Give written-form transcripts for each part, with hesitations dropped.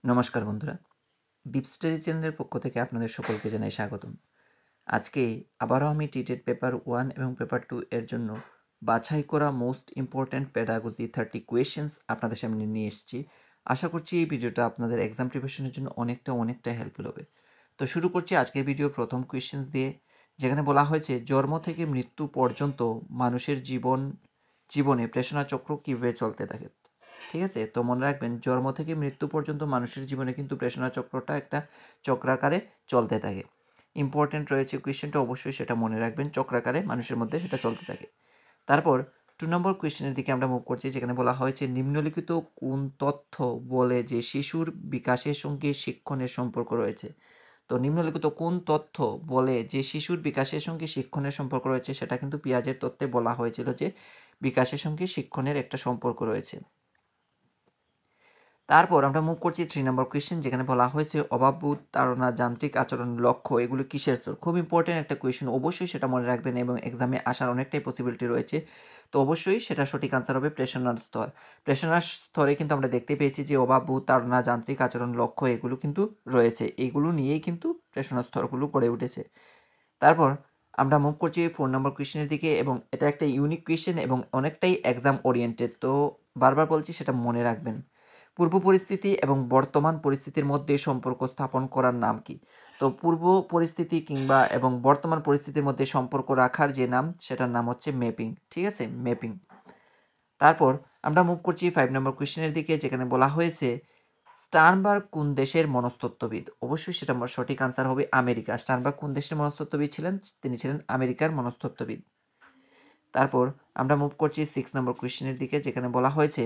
নমস্কার বন্ধুরা, deep study চ্যানেলের পক্ষ থেকে আপনাদের সকলকে জানাই স্বাগতম। আজকে আবারও আমি টিটেড পেপার 1 এবং পেপার 2 এর জন্য বাছাই করা মোস্ট ইম্পর্ট্যান্ট পেডাগজি 30 কোয়েশ্চেন্স আপনাদের সামনে নিয়ে এসেছি। আশা করছি এই ভিডিওটা আপনাদের এক্সাম প্রিপারেশনের জন্য অনেকটা হেল্পফুল হবে। তো শুরু করছি আজকের ভিডিওর প্রথম কোয়েশ্চেন্স দিয়ে, যেখানে বলা হয়েছে জন্ম থেকে মৃত্যু পর্যন্ত মানুষের জীবনে প্রেষণা চক্র কীভাবে চলতে থাকে। ঠিক আছে, তো মনে রাখবেন জন্ম থেকে মৃত্যু পর্যন্ত মানুষের জীবনে কিন্তু প্রেষণা চক্রটা একটা চক্রাকারে চলতে থাকে। ইম্পর্টেন্ট রয়েছে কোয়েশ্চেনটা, অবশ্যই সেটা মনে রাখবেন, চক্রাকারে মানুষের মধ্যে সেটা চলতে থাকে। তারপর 2 নম্বর কোয়েশ্চেনের দিকে আমরা মুভ করছি, যেখানে বলা হয়েছে নিম্নলিখিত কোন তথ্য বলে যে শিশুর বিকাশের সঙ্গে শিক্ষণের সম্পর্ক রয়েছে। তো নিম্নলিখিত কোন তথ্য বলে যে শিশুর বিকাশের সঙ্গে শিক্ষণের সম্পর্ক রয়েছে, সেটা কিন্তু পিয়াজের তত্ত্বে বলা হয়েছিল যে বিকাশের সঙ্গে শিক্ষণের একটা সম্পর্ক রয়েছে। তারপর আমরা মুভ করছি 3 নম্বর কোয়েশ্চেন, যেখানে বলা হয়েছে অভাববোধ, তাড়না, যান্ত্রিক আচরণ, লক্ষ্য এগুলো কিসের স্তর। খুব ইম্পর্টেন্ট একটা কোয়েশ্চেন, অবশ্যই সেটা মনে রাখবেন এবং এক্সামে আসার অনেকটাই পসিবিলিটি রয়েছে। তো অবশ্যই সেটা সঠিক আনসার হবে প্রেষণার স্তর। প্রেষণার স্তরে কিন্তু আমরা দেখতে পেয়েছি যে অভাববোধ, তাড়না, যান্ত্রিক আচরণ, লক্ষ্য এগুলো কিন্তু রয়েছে, এগুলো নিয়েই কিন্তু প্রেষণার স্তরগুলো গড়ে উঠেছে। তারপর আমরা মুভ করছি 4 নম্বর কোয়েশ্চেনের দিকে, এবং এটা একটা ইউনিক কোয়েশ্চেন এবং অনেকটাই এক্সাম ওরিয়েন্টেড, তো বারবার বলছি সেটা মনে রাখবেন। পূর্ব পরিস্থিতি এবং বর্তমান পরিস্থিতির মধ্যে সম্পর্ক স্থাপন করার নাম কি। তো পূর্ব পরিস্থিতি কিংবা এবং বর্তমান পরিস্থিতির মধ্যে সম্পর্ক রাখার যে নাম, সেটার নাম হচ্ছে ম্যাপিং। ঠিক আছে, ম্যাপিং। তারপর আমরা মুভ করছি 5 নম্বর কোয়েশ্চেনের দিকে, যেখানে বলা হয়েছে স্টার্নবার্গ কোন দেশের মনস্তত্ত্ববিদ। অবশ্যই সেটা সঠিক আনসার হবে আমেরিকা। স্টার্নবার্গ কোন দেশের মনস্তত্ত্ববিদ ছিলেন? তিনি ছিলেন আমেরিকার মনস্তত্ত্ববিদ। তারপর আমরা মুভ করছি 6 নম্বর কোয়েশ্চেনের দিকে, যেখানে বলা হয়েছে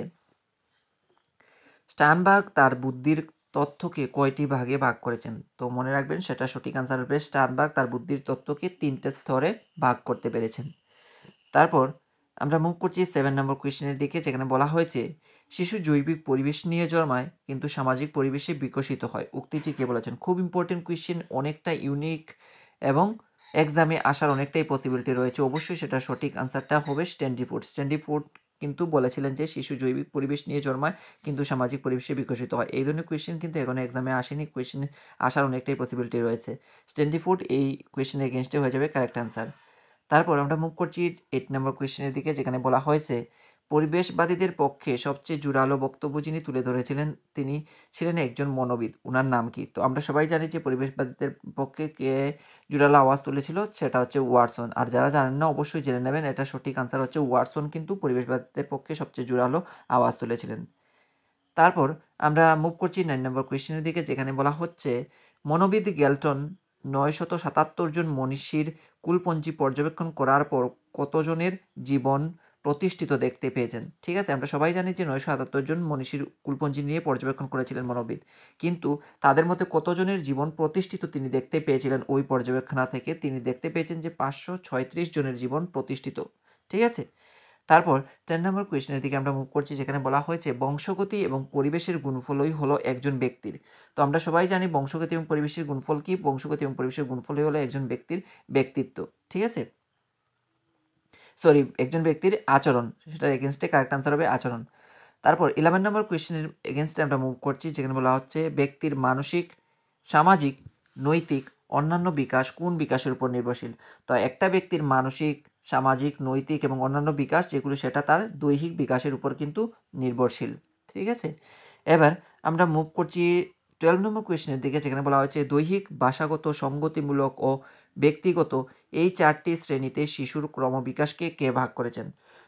স্টার্নবার্গ তার বুদ্ধির তত্ত্বকে কয়টি ভাগে ভাগ করেছেন। তো মনে রাখবেন সেটা সঠিক আনসার হবে স্টার্নবার্গ তার বুদ্ধির তত্ত্বকে 3টে স্তরে ভাগ করতে পেরেছেন। তারপর আমরা মুভ করছি 7 নম্বর কোয়েশ্চেনের দিকে, যেখানে বলা হয়েছে শিশু জৈবিক পরিবেশ নিয়ে জন্মায় কিন্তু সামাজিক পরিবেশে বিকশিত হয়, উক্তিটি কে বলেছেন। খুব ইম্পর্টেন্ট কোয়েশ্চেন, অনেকটা ইউনিক এবং এক্সামে আসার অনেকটাই পসিবিলিটি রয়েছে। অবশ্যই সেটা সঠিক আনসারটা হবে স্ট্যানলি ফুড। স্ট্যানলি ফুড কিন্তু বলেছিলেন যে শিশু জৈবিক পরিবেশ নিয়ে জন্মায় কিন্তু সামাজিক পরিবেশে বিকশিত হয়। এই ধরনের কোয়েশ্চেন কিন্তু এখনো এক্সামে আসেনি, কোয়েশ্চেন আসার অনেকটাই পসিবিলিটি রয়েছে। স্ট্যানলি ফুড এই কোয়েশ্চেনের এগেনস্টে হয়ে যাবে কারেক্ট আনসার। তারপর আমরা মুভ করছি 8 নম্বর কোয়েশ্চেনের দিকে, যেখানে বলা হয়েছে পরিবেশবাদীদের পক্ষে সবচেয়ে জোরালো বক্তব্য যিনি তুলে ধরেছিলেন তিনি ছিলেন একজন মনোবিদ, ওনার নাম কি। তো আমরা সবাই জানি যে পরিবেশবাদীদের পক্ষে কে জোরালো আওয়াজ তুলেছিল, সেটা হচ্ছে ওয়াটসন। আর যারা জানেন না অবশ্যই জেনে নেবেন, এটা সঠিক আনসার হচ্ছে ওয়াটসন কিন্তু পরিবেশবাদীদের পক্ষে সবচেয়ে জোরালো আওয়াজ তুলেছিলেন। তারপর আমরা মুভ করছি 9 নম্বর কোয়েশ্চেনের দিকে, যেখানে বলা হচ্ছে মনোবিদ গ্যালটন 977 জন মনীষীর কুলপঞ্জি পর্যবেক্ষণ করার পর কতজনের জীবন প্রতিষ্ঠিত দেখতে পেয়েছেন। ঠিক আছে, আমরা সবাই জানি যে 977 জন মনীষীর কুলপঞ্জি নিয়ে পর্যবেক্ষণ করেছিলেন মনোবিদ, কিন্তু তাদের মধ্যে কতজনের জীবন প্রতিষ্ঠিত তিনি দেখতে পেয়েছিলেন ওই পর্যবেক্ষণা থেকে। তিনি দেখতে পেয়েছেন যে 536 জনের জীবন প্রতিষ্ঠিত। ঠিক আছে। তারপর 10 নম্বর কোয়েশ্চেনের দিকে আমরা মুভ করছি, যেখানে বলা হয়েছে বংশগতি এবং পরিবেশের গুণফলই হলো একজন ব্যক্তির। তো আমরা সবাই জানি বংশগতি এবং পরিবেশের গুণফল কি। বংশগতি এবং পরিবেশের গুণফলই হলো একজন ব্যক্তির ব্যক্তিত্ব। ঠিক আছে, সরি, একজন ব্যক্তির আচরণ, সেটার এগেনস্টে কারেক্ট আনসার হবে আচরণ। তারপর 11 নম্বর কোয়েশ্চেনের এগেনস্টে আমরা মুভ করছি, যেখানে বলা হচ্ছে ব্যক্তির মানসিক, সামাজিক, নৈতিক, অন্যান্য বিকাশ কোন বিকাশের উপর নির্ভরশীল। তো একটা ব্যক্তির মানসিক, সামাজিক, নৈতিক এবং অন্যান্য বিকাশ যেগুলো, সেটা তার দৈহিক বিকাশের উপর কিন্তু নির্ভরশীল। ঠিক আছে, এবার আমরা মুভ করছি 12 নম্বর কোয়েশ্চেনের দিকে, যেখানে বলা হয়েছে দৈহিক, ভাষাগত, সংগতিমূলক ও ব্যক্তিগত এই 4টি শ্রেণীতে শিশুর ক্রমবিকাশকে কে ভাগ করেছেন।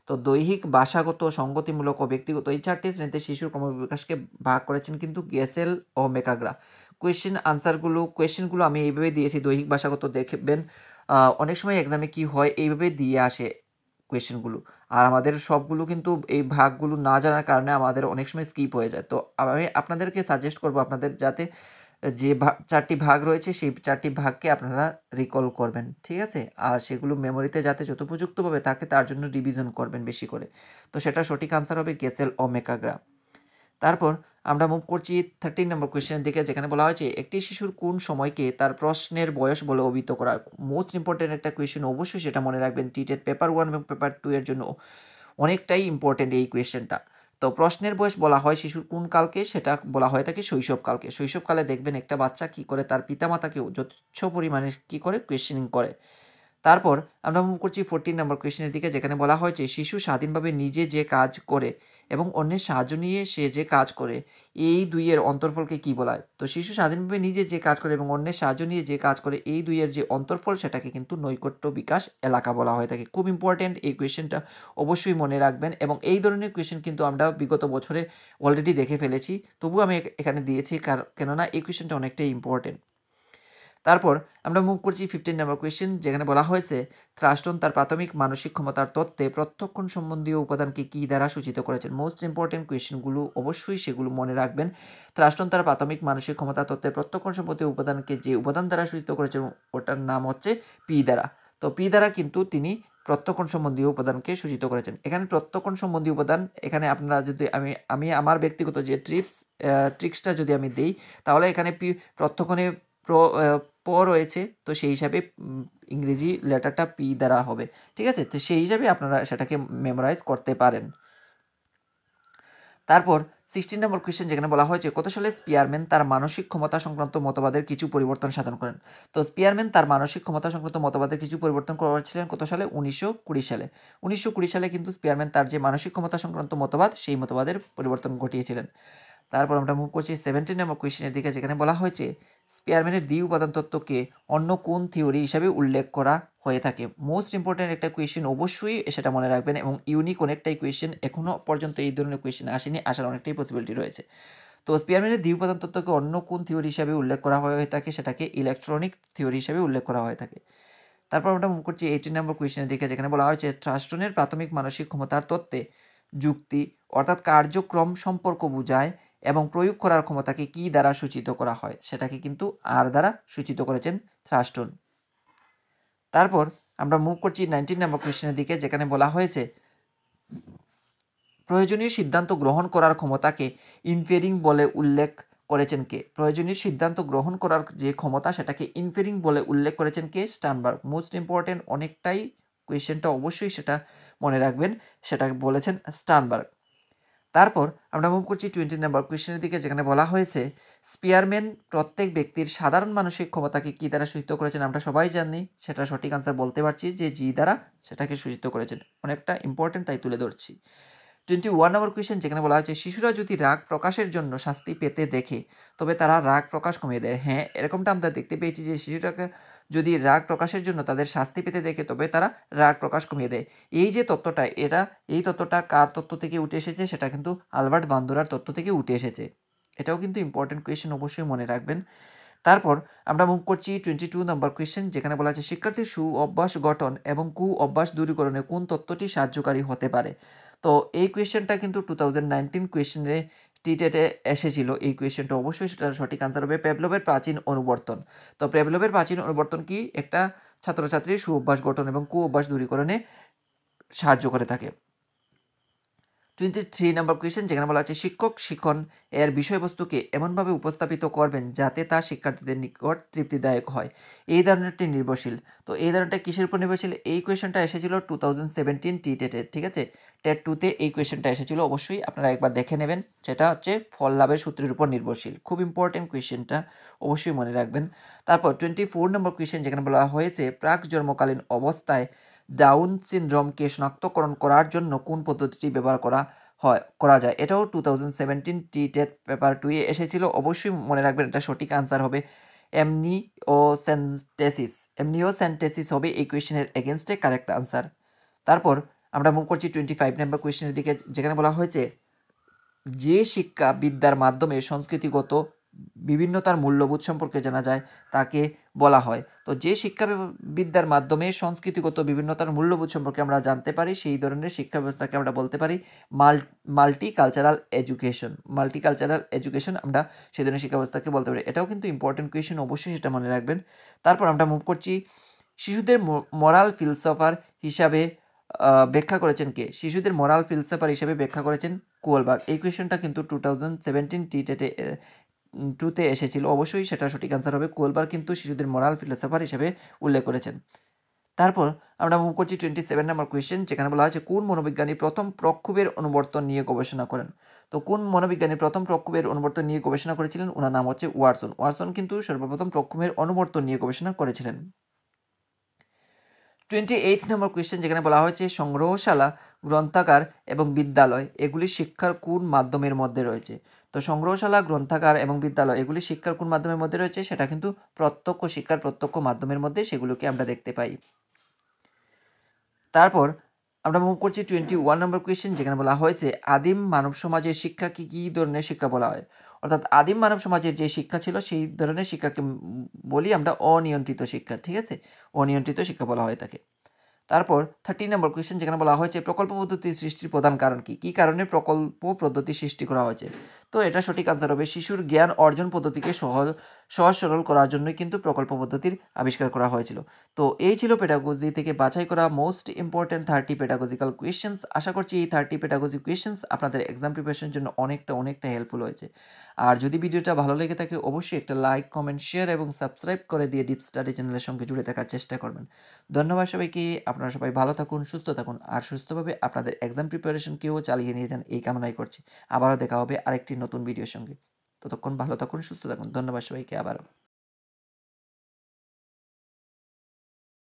তো দৈহিক, ভাষাগত, সংগতিমূলক ও ব্যক্তিগত এই 4টি শ্রেণীতে শিশুর ক্রমবিকাশকে ভাগ করেছেন কিন্তু গেসেল ও মেকাগ্রা। কোয়েশ্চেনগুলো আমি এইভাবে দিয়েছি, দৈহিক, ভাষাগত দেখবেন অনেক সময় এক্সামে কি হয় এইভাবে দিয়ে আসে কোয়েশ্চেনগুলো, আর আমাদের সবগুলো কিন্তু এই ভাগগুলো না জানার কারণে আমাদের অনেক সময় স্কিপ হয়ে যায়। তো আমি আপনাদেরকে সাজেস্ট করবো আপনাদের যাতে যে 4টি ভাগ রয়েছে সেই 4টি ভাগকে আপনারা রিকল করবেন। ঠিক আছে, আর সেগুলো মেমোরিতে যাতে যথোপযুক্তভাবে থাকে তার জন্য রিভিশন করবেন বেশি করে। তো সেটা সঠিক আনসার হবে গেসেল ও মেকাগ্রা। তারপর আমরা মুভ করছি 13 নম্বর কোয়েশ্চেনের দিকে, যেখানে বলা হয়েছে একটি শিশুর কোন সময়কে তার প্রশ্নের বয়স বলে অভিহিত করা। মোস্ট ইম্পর্টেন্ট একটা কোয়েশ্চেন, অবশ্যই সেটা মনে রাখবেন। টিটেড পেপার 1 এবং পেপার 2 এর জন্য অনেকটাই ইম্পর্টেন্ট এই কোয়েশ্চেনটা। তো প্রশ্নের বয়স বলা হয় শিশুর কোন কালকে, সেটা বলা হয়ে থাকে শৈশবকালকে। শৈশবকালে দেখবেন একটা বাচ্চা কি করে তার পিতামাতাকে যথেচ্ছ পরিমাণে কি করে কোয়েশ্চেনিং করে। তারপর আমরা মুভ করছি 14 নম্বর কোয়েশ্চেনের দিকে, যেখানে বলা হয়েছে শিশু স্বাধীনভাবে নিজে যে কাজ করে এবং অন্যের সাহায্য নিয়ে সে যে কাজ করে, এই দুইয়ের অন্তর্ফলকে কি বলা হয়? তো শিশু স্বাধীনভাবে নিজে যে কাজ করে এবং অন্যের সাহায্য নিয়ে যে কাজ করে, এই দুইয়ের যে অন্তর্ফল সেটাকে কিন্তু নৈকট্য বিকাশ এলাকা বলা হয়ে থাকে। খুব ইম্পর্টেন্ট এই কোয়েশ্চেনটা, অবশ্যই মনে রাখবেন। এবং এই ধরনের কোয়েশ্চেন কিন্তু আমরা বিগত বছরে অলরেডি দেখে ফেলেছি, তবুও আমি এখানে দিয়েছি কেননা এই কোয়েশ্চেনটা অনেকটাই ইম্পর্টেন্ট। তারপর আমরা মুভ করছি 15 নম্বর কোয়েশ্চেন, যেখানে বলা হয়েছে থ্রাস্টন তার প্রাথমিক মানসিক ক্ষমতার তত্ত্বে প্রত্যক্ষণ সম্বন্ধীয় উপাদানকে কী দ্বারা সূচিত করেছেন। মোস্ট ইম্পর্টেন্ট কোয়েশ্চেনগুলো, অবশ্যই সেগুলো মনে রাখবেন। থ্রাস্টন তার প্রাথমিক মানসিক ক্ষমতার তত্ত্বে প্রত্যক্ষণ সম্বন্ধীয় উপাদানকে যে উপাদান দ্বারা সূচিত করেছেন ওটার নাম হচ্ছে পি দ্বারা। তো পি দ্বারা কিন্তু তিনি প্রত্যক্ষণ সম্বন্ধীয় উপাদানকে সূচিত করেছেন। এখানে প্রত্যক্ষণ সম্বন্ধীয় উপাদান, এখানে আপনারা যদি আমি আমার ব্যক্তিগত যে ট্রিক্সটা যদি আমি দিই, তাহলে এখানে প্রত্যক্ষণে প রয়েছে, তো সেই হিসাবে ইংরেজি লেটারটা পি দ্বারা হবে, ঠিক আছে? তো সেই হিসাবে আপনারা সেটাকে মেমোরাইজ করতে পারেন। তারপর 16 নম্বর কোয়েশ্চেন, যেখানে বলা হয়েছে কত সালে স্পিয়ারম্যান তার মানসিক ক্ষমতা সংক্রান্ত মতবাদের কিছু পরিবর্তন সাধন করেন। তো স্পিয়ারম্যান তার মানসিক ক্ষমতা সংক্রান্ত মতবাদের কিছু পরিবর্তন করেছিলেন কত সালে? 1920 সালে। 1920 সালে কিন্তু স্পিয়ারম্যান তার যে মানসিক ক্ষমতা সংক্রান্ত মতবাদ, সেই মতবাদের পরিবর্তন ঘটিয়েছিলেন। তারপর আমরা মুভ করছি 17 নম্বর কোয়েশ্চেনের দিকে, যেখানে বলা হয়েছে স্পিয়ারম্যানের দ্বি উপাদান তত্ত্বকে অন্য কোন থিওরি হিসাবে উল্লেখ করা হয়ে থাকে। মোস্ট ইম্পর্ট্যান্ট একটা কোয়েশ্চেন, অবশ্যই সেটা মনে রাখবেন, এবং ইউনিক অনেকটাই কোয়েশ্চেন, এখনও পর্যন্ত এই ধরনের কোয়েশ্চেন আসেনি, আসার অনেকটাই পসিবিলিটি রয়েছে। তো স্পিয়ারম্যানের দ্বি উপাদান তত্ত্বকে অন্য কোন থিওরি হিসাবে উল্লেখ করা হয়ে থাকে, সেটাকে ইলেকট্রনিক থিওরি হিসাবে উল্লেখ করা হয়ে থাকে। তারপর আমরা মুভ করছি 18 নম্বর কোয়েশ্চেনের দিকে, যেখানে বলা হয়েছে থ্রাস্টনের প্রাথমিক মানসিক ক্ষমতার তত্ত্বে যুক্তি অর্থাৎ কার্যক্রম সম্পর্ক বোঝায় এবং প্রয়োগ করার ক্ষমতাকে কি দ্বারা সূচিত করা হয়, সেটাকে কিন্তু আর দ্বারা সূচিত করেছেন থ্রাস্টন। তারপর আমরা মুভ করছি 19 নম্বর কোয়েশ্চেনের দিকে, যেখানে বলা হয়েছে প্রয়োজনীয় সিদ্ধান্ত গ্রহণ করার ক্ষমতাকে ইনফেরিং বলে উল্লেখ করেছেন কে? প্রয়োজনীয় সিদ্ধান্ত গ্রহণ করার যে ক্ষমতা, সেটাকে ইনফেরিং বলে উল্লেখ করেছেন কে? স্টার্নবার্গ। মোস্ট ইম্পর্টেন্ট অনেকটাই কোয়েশ্চেনটা, অবশ্যই সেটা মনে রাখবেন, সেটা বলেছেন স্টার্নবার্গ। তারপর আমরা মুভ করছি 20 নম্বর কোয়েশ্চেনের দিকে, যেখানে বলা হয়েছে স্পিয়ারম্যান প্রত্যেক ব্যক্তির সাধারণ মানসিক ক্ষমতাকে কী দ্বারা সূচিত করেছেন। আমরা সবাই জানি, সেটা সঠিক আনসার বলতে পারছি যে জি দ্বারা সেটাকে সূচিত করেছেন। অনেকটা ইম্পর্টেন্ট, তাই তুলে ধরছি। 21 নম্বর কোয়েশ্চেন, যেখানে বলা হয়েছে শিশুরা যদি রাগ প্রকাশের জন্য শাস্তি পেতে দেখে তবে তারা রাগ প্রকাশ কমিয়ে দেয়। হ্যাঁ, এরকমটা আমরা দেখতে পেয়েছি যে শিশুটাকে যদি রাগ প্রকাশের জন্য তাদের শাস্তি পেতে দেখে তবে তারা রাগ প্রকাশ কমিয়ে দেয়। এই যে তত্ত্বটা, এই তত্ত্বটা কার তত্ত্ব থেকে উঠে এসেছে? সেটা কিন্তু আলবার্ট বান্দুরার তত্ত্ব থেকে উঠে এসেছে। এটাও কিন্তু ইম্পর্টেন্ট কোয়েশ্চেন, অবশ্যই মনে রাখবেন। তারপর আমরা মুভ করছি 22 নম্বর কোয়েশ্চেন, যেখানে বলা আছে শিক্ষার্থীর সু অভ্যাস গঠন এবং কু অভ্যাস দূরীকরণে কোন তত্ত্বটি সাহায্যকারী হতে পারে। তো এই কোয়েশ্চেনটা কিন্তু 2019 কোয়েশ্চেনে টিটেটে এসেছিল। এই কোয়েশ্চেনটা অবশ্যই সেটার সঠিক আনসার হবে প্যাভলভের প্রাচীন অনুবর্তন। তো প্যাভলভের প্রাচীন অনুবর্তন কি? একটা ছাত্রছাত্রীর সু অভ্যাস গঠন এবং কু অভ্যাস দূরীকরণে সাহায্য করে থাকে। 23 নম্বর কোয়েশ্চেন, যেখানে বলা আছে শিক্ষক শিখন এর বিষয়বস্তুকে এমনভাবে উপস্থাপিত করবেন যাতে তা শিক্ষার্থীদের নিকট তৃপ্তিদায়ক হয়। এই ধরনেরটি নির্ভরশীল। তো এই ধরনটা কিসের উপর নির্ভরশীল? এই কোয়েশ্চেনটা এসেছিল 2017 টেটে, ঠিক আছে? টেট 2তে এই কোয়েশ্চেনটা এসেছিল, অবশ্যই আপনারা একবার দেখে নেবেন। সেটা হচ্ছে ফল লাভের সূত্রের উপর নির্ভরশীল। খুব ইম্পর্টেন্ট কোয়েশ্চেনটা, অবশ্যই মনে রাখবেন। তারপর 24 নম্বর কোয়েশ্চেন, যেখানে বলা হয়েছে প্রাক জন্মকালীন অবস্থায় ডাউন সিনড্রোমকে শনাক্তকরণ করার জন্য কোন পদ্ধতিটি ব্যবহার করা যায়। এটাও 2017 টেট পেপার 2-এ এসেছিল, অবশ্যই মনে রাখবেন। এটা সঠিক আনসার হবে এমনিওসেন্টেসিস হবে এই কোয়েশ্চেনের এগেনস্টে কারেক্ট আনসার। তারপর আমরা মুভ করছি 25 নম্বর কোয়েশ্চেনের দিকে, যেখানে বলা হয়েছে যে শিক্ষা বিদ্যার মাধ্যমে সংস্কৃতিগত বিভিন্নতার মূল্যবোধ সম্পর্কে জানা যায় তাকে বলা হয়। তো যে শিক্ষা বিদ্যার মাধ্যমে সংস্কৃতিগত বিভিন্নতার মূল্যবোধ সম্পর্কে আমরা জানতে পারি, সেই ধরনের শিক্ষা ব্যবস্থাকে আমরা বলতে পারি মাল্টিকালচারাল এডুকেশন আমরা সেই ধরনের শিক্ষা ব্যবস্থাকে বলতে পারি। এটাও কিন্তু ইম্পর্টেন্ট কোয়েশ্চেন, অবশ্যই সেটা মনে রাখবেন। তারপর আমরা মুভ করছি শিশুদের মোরাল ফিলসফার হিসাবে ব্যাখ্যা করেছেন কে? শিশুদের মোরাল ফিলসফার হিসেবে ব্যাখ্যা করেছেন কোলবার্গ। এই কোয়েশ্চেনটা কিন্তু 2017 টেটে 2তে এসেছিল, অবশ্যই সেটা সঠিক আনসার হবে। কোলবার্গ কিন্তু শিশুদের মোরাল ফিলসফার হিসেবে উল্লেখ করেছেন। তারপর আমরা মুভ করছি 27 নম্বর কোয়েশ্চেন, যেখানে বলা হয়েছে কোন মনোবিজ্ঞানী প্রথম প্রক্ষোভের অনুবর্তন নিয়ে গবেষণা করেন। তো কোন মনোবিজ্ঞানী প্রথম প্রক্ষোভের অনুবর্তন নিয়ে গবেষণা করেছিলেন, ওনার নাম হচ্ছে ওয়াটসন। ওয়াটসন কিন্তু সর্বপ্রথম প্রক্ষোভের অনুবর্তন নিয়ে গবেষণা করেছিলেন। 28 নম্বর কোয়েশ্চেন, যেখানে বলা হয়েছে সংগ্রহশালা, গ্রন্থাগার এবং বিদ্যালয় এগুলি শিক্ষার কোন মাধ্যমের মধ্যে রয়েছে। তো সংগ্রহশালা, গ্রন্থাগার এবং বিদ্যালয় এগুলি শিক্ষার কোন মাধ্যমের মধ্যে রয়েছে, সেটা কিন্তু প্রত্যক্ষ শিক্ষার প্রত্যক্ষ মাধ্যমের মধ্যে সেগুলোকে আমরা দেখতে পাই। তারপর আমরা মুভ করছি 21 নম্বর কোয়েশ্চেন, যেখানে বলা হয়েছে আদিম মানব সমাজের শিক্ষাকে কী ধরনের শিক্ষা বলা হয়। অর্থাৎ আদিম মানব সমাজের যে শিক্ষা ছিল সেই ধরনের শিক্ষাকে বলি আমরা অনিয়ন্ত্রিত শিক্ষা। ঠিক আছে, অনিয়ন্ত্রিত শিক্ষা বলা হয় তাকে। তারপর 30 নম্বর কোয়েশ্চেন, যেখানে বলা হয়েছে প্রকল্প পদ্ধতি সৃষ্টির প্রধান কারণ কি, কী কারণে প্রকল্প পদ্ধতি সৃষ্টি করা হয়েছে। তো এটা সঠিক আনসার হবে শিশুর জ্ঞান অর্জন পদ্ধতিকে সহজ সরল করার জন্যই কিন্তু প্রকল্প পদ্ধতির আবিষ্কার করা হয়েছিল। তো এই ছিল পেডাগজি থেকে বাছাই করা মোস্ট ইম্পর্ট্যান্ট 30 পেডাগজিক্যাল কোয়েশ্চেন্স। আশা করছি এই 30 পেডাগজি কোয়েশ্চেন্স আপনাদের এক্সাম প্রিপারেশনের জন্য অনেকটা হেল্পফুল হয়েছে। আর যদি ভিডিওটা ভালো লেগে থাকে অবশ্যই একটা লাইক, কমেন্ট, শেয়ার এবং সাবস্ক্রাইব করে দিয়ে ডিপ স্টাডি চ্যানেলের সঙ্গে জুড়ে থাকার চেষ্টা করবেন। ধন্যবাদ সবাইকে। আপনারা সবাই ভালো থাকুন, সুস্থ থাকুন আর সুস্থভাবে আপনাদের এক্সাম প্রিপারেশনকেও চালিয়ে নিয়ে যান এই কামনাই করছি। আবারও দেখা হবে আরেকটি নতুন ভিডিওর সঙ্গে। ততক্ষণ ভালো থাকুন, সুস্থ থাকুন। ধন্যবাদ সবাইকে আবারও।